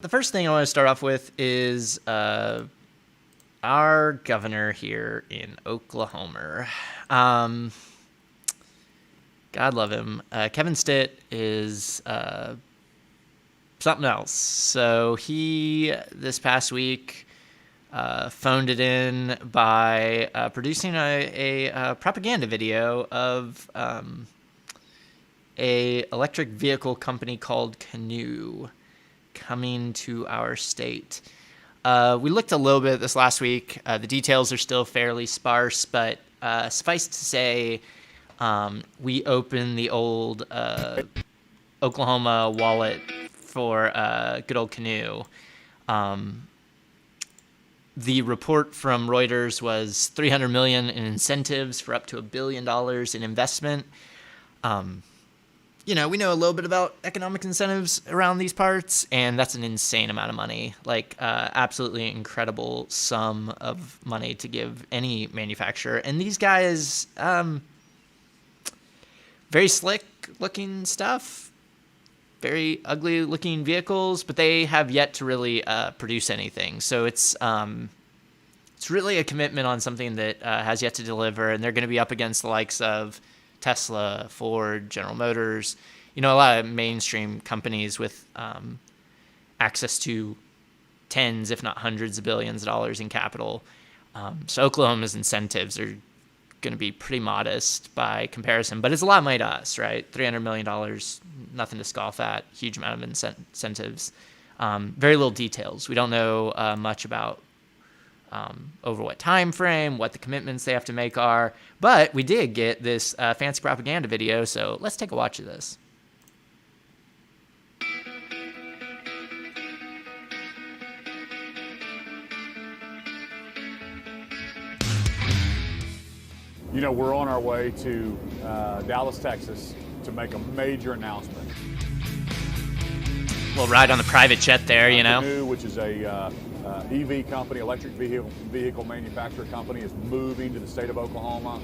The first thing I want to start off with is our governor here in Oklahoma. God love him. Kevin Stitt is something else. So he, this past week, phoned it in by producing a propaganda video of a electric vehicle company called Canoo coming to our state. We looked a little bit at this last week. The details are still fairly sparse, but suffice to say, we opened the old Oklahoma wallet for good old Canoo. The report from Reuters was $300 million in incentives for up to $1 billion in investment. We know a little bit about economic incentives around these parts, and that's an insane amount of money. Absolutely incredible sum of money to give any manufacturer. And these guys, very slick looking stuff, very ugly looking vehicles, but they have yet to really produce anything. So it's really a commitment on something that has yet to deliver, and they're going to be up against the likes of Tesla, Ford, General Motors, a lot of mainstream companies with access to tens, if not hundreds of billions of dollars in capital. So Oklahoma's incentives are going to be pretty modest by comparison, but it's a lot of money to us, right? $300 million, nothing to scoff at, huge amount of incentives. Very little details. We don't know much about over what time frame, what the commitments they have to make are, but we did get this fancy propaganda video, so let's take a watch of this. We're on our way to Dallas, Texas to make a major announcement. We'll ride on the private jet there, Canoo, which is a EV company, electric vehicle manufacturer company, is moving to the state of Oklahoma.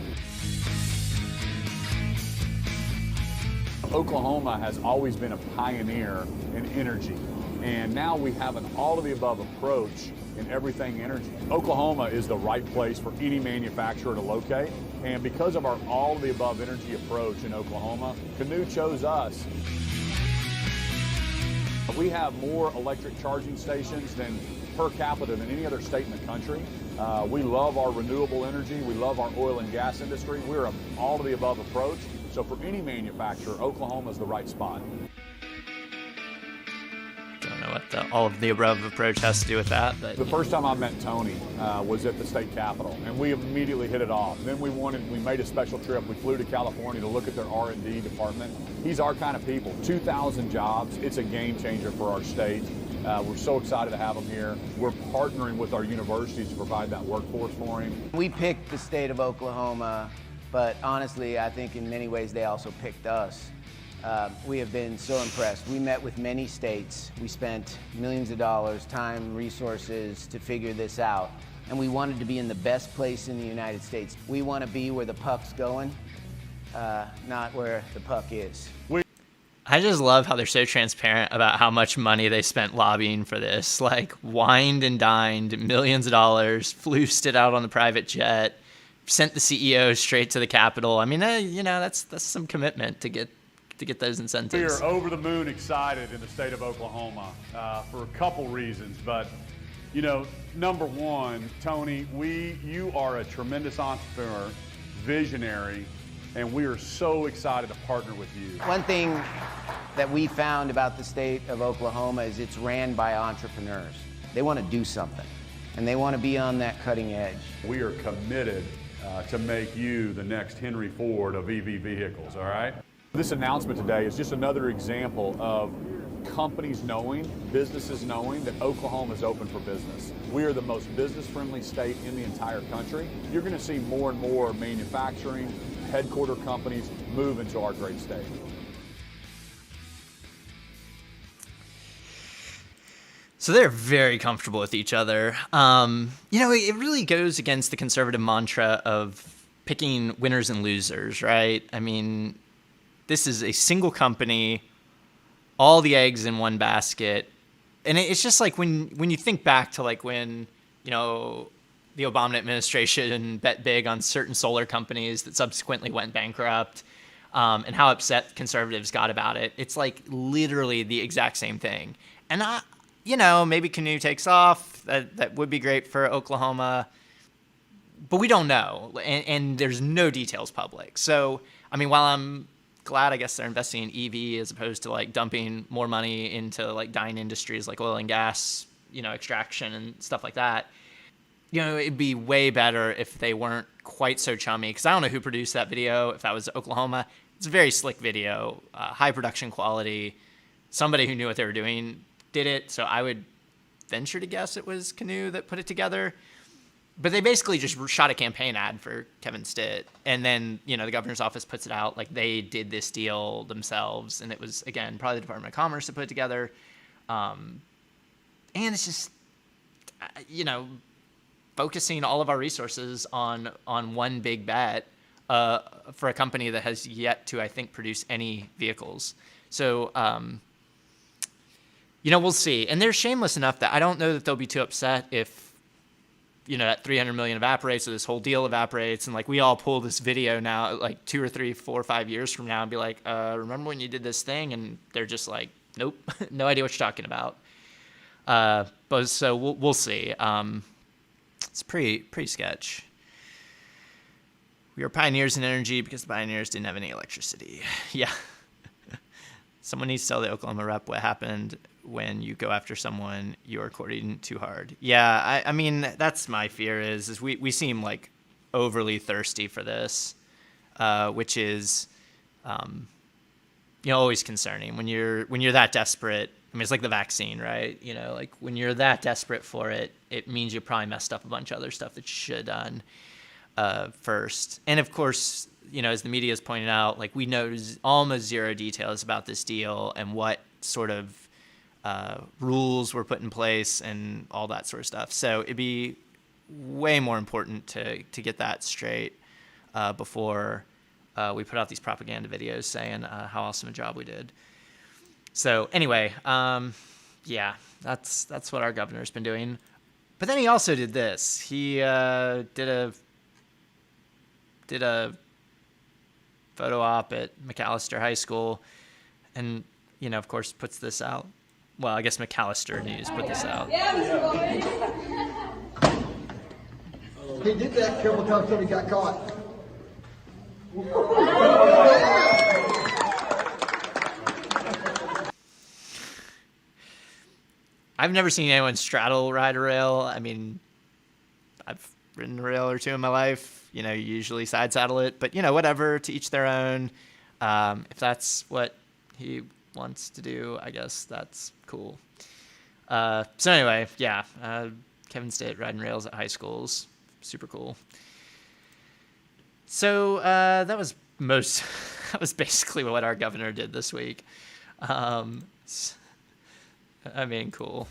Oklahoma has always been a pioneer in energy, and now we have an all-of-the-above approach in everything energy. Oklahoma is the right place for any manufacturer to locate, and because of our all-of-the-above energy approach in Oklahoma, Canoo chose us. We have more electric charging stations than per capita than any other state in the country. We love our renewable energy. We love our oil and gas industry. We're an all-of-the-above approach. So for any manufacturer, Oklahoma is the right spot. Don't know what the all-of-the-above approach has to do with that. But the first time I met Tony was at the state capitol, and we immediately hit it off. Then we made a special trip. We flew to California to look at their R&D department. He's our kind of people. 2,000 jobs. It's a game changer for our state. We're so excited to have him here. We're partnering with our universities to provide that workforce for him. We picked the state of Oklahoma, but honestly, I think in many ways they also picked us. We have been so impressed. We met with many states. We spent millions of dollars, time, resources to figure this out. And we wanted to be in the best place in the United States. We want to be where the puck's going, not where the puck is. I just love how they're so transparent about how much money they spent lobbying for this. Wined and dined, millions of dollars, flew it out on the private jet, sent the CEO straight to the Capitol. I mean, that's some commitment to get those incentives. We are over the moon excited in the state of Oklahoma for a couple reasons. But, number one, Tony, you are a tremendous entrepreneur, visionary, and we are so excited to partner with you. One thing that we found about the state of Oklahoma is it's ran by entrepreneurs. They want to do something, and they want to be on that cutting edge. We are committed to make you the next Henry Ford of EV vehicles, all right? This announcement today is just another example of companies knowing, businesses knowing that Oklahoma is open for business. We are the most business-friendly state in the entire country. You're going to see more and more manufacturing, headquarter companies move into our great state. So they're very comfortable with each other. It really goes against the conservative mantra of picking winners and losers, right? I mean, this is a single company, all the eggs in one basket. And it's just like when you think back to like when, you know, the Obama administration bet big on certain solar companies that subsequently went bankrupt, and how upset conservatives got about it. It's like literally the exact same thing. And you know, maybe Canoo takes off. That would be great for Oklahoma, but we don't know, and there's no details public. So, I mean, while I'm glad, I guess they're investing in EV as opposed to like dumping more money into like dying industries like oil and gas, you know, extraction and stuff like that. You know, it'd be way better if they weren't quite so chummy, because I don't know who produced that video. If that was Oklahoma, it's a very slick video, high production quality. Somebody who knew what they were doing did it, so I would venture to guess it was Canoo that put it together. But they basically just shot a campaign ad for Kevin Stitt, and then, you know, the governor's office puts it out like they did this deal themselves, and it was, again, probably the Department of Commerce that put it together. And it's just, you know, focusing all of our resources on one big bet for a company that has yet to, I think, produce any vehicles. So, you know, we'll see. And they're shameless enough that I don't know that they'll be too upset if, you know, that 300 million evaporates or this whole deal evaporates, and like we all pull this video now like 2 or 3, 4 or 5 years from now and be like, remember when you did this thing? And they're just like, nope, no idea what you're talking about. But so we'll see. It's pretty sketch. We are pioneers in energy because the pioneers didn't have any electricity. Yeah. Someone needs to tell the Oklahoma rep what happened when you go after someone you're courting too hard. Yeah, I mean, that's my fear is we seem like overly thirsty for this, which is, you know, always concerning when you're that desperate. I mean, it's like the vaccine, right? You know, like when you're that desperate for it, it means you probably messed up a bunch of other stuff that you should have done first. And of course, you know, as the media has pointed out, like we know almost zero details about this deal and what sort of rules were put in place and all that sort of stuff. So it'd be way more important to get that straight before we put out these propaganda videos saying how awesome a job we did. So anyway, yeah, that's what our governor's been doing. But then he also did this. He did a photo op at McAllister High School, and, you know, of course, puts this out. Well, I guess McAllister News put this out. He did that a couple times until he got caught. I've never seen anyone straddle ride a rail. I mean, I've ridden a rail or two in my life. You know, you usually side saddle it, but, you know, whatever, to each their own. If that's what he wants to do, I guess that's cool. So anyway, yeah, Kevin Stitt riding rails at high schools, super cool. So that was basically what our governor did this week. I mean, cool.